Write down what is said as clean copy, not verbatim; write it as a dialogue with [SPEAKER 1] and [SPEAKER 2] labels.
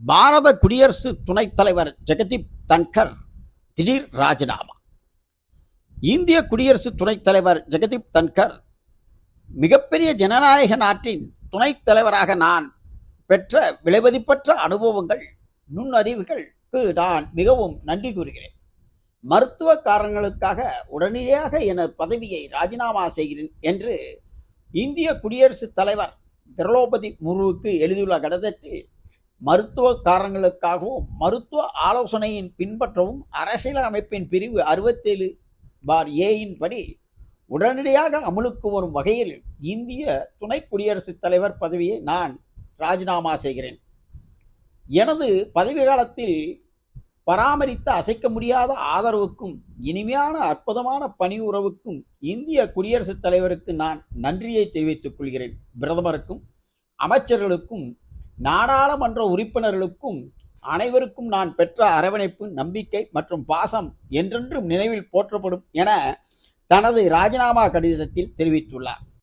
[SPEAKER 1] பாரத குடியரசு துணைத் தலைவர் ஜெகதீப் தன்கர் திடீர் ராஜினாமா. இந்திய குடியரசு துணைத் தலைவர் ஜெகதீப் தன்கர், மிகப்பெரிய ஜனநாயக நாட்டின் துணைத் தலைவராக நான் பெற்ற விலைமதிப்பற்ற அனுபவங்கள், நுண்ணறிவுகளுக்கு நான் மிகவும் நன்றி கூறுகிறேன். மருத்துவ காரணங்களுக்காக உடனடியாக எனது பதவியை ராஜினாமா செய்கிறேன் என்று இந்திய குடியரசுத் தலைவர் திரௌபதி முர்முவுக்கு எழுதியுள்ள கடிதத்தில், மருத்துவ காரணங்களுக்காகவும் மருத்துவ ஆலோசனையின் பின்பற்றவும் அரசியல் அமைப்பின் பிரிவு 67/A படி உடனடியாக அமலுக்கு வரும் வகையில் இந்திய துணை குடியரசுத் தலைவர் பதவியை நான் ராஜினாமா செய்கிறேன். எனது பதவி காலத்தில் பராமரித்த அசைக்க முடியாத ஆதரவுக்கும் இனிமையான அற்புதமான பணி உறவுக்கும் இந்திய குடியரசுத் தலைவருக்கு நான் நன்றியை தெரிவித்துக் கொள்கிறேன். பிரதமருக்கும், அமைச்சர்களுக்கும், நாடாளுமன்ற உறுப்பினர்களுக்கும் அனைவருக்கும் நான் பெற்ற அரவணைப்பு, நம்பிக்கை மற்றும் பாசம் என்றென்றும் நினைவில் போற்றப்படும் என தனது ராஜினாமா கடிதத்தில் தெரிவித்துள்ளார்.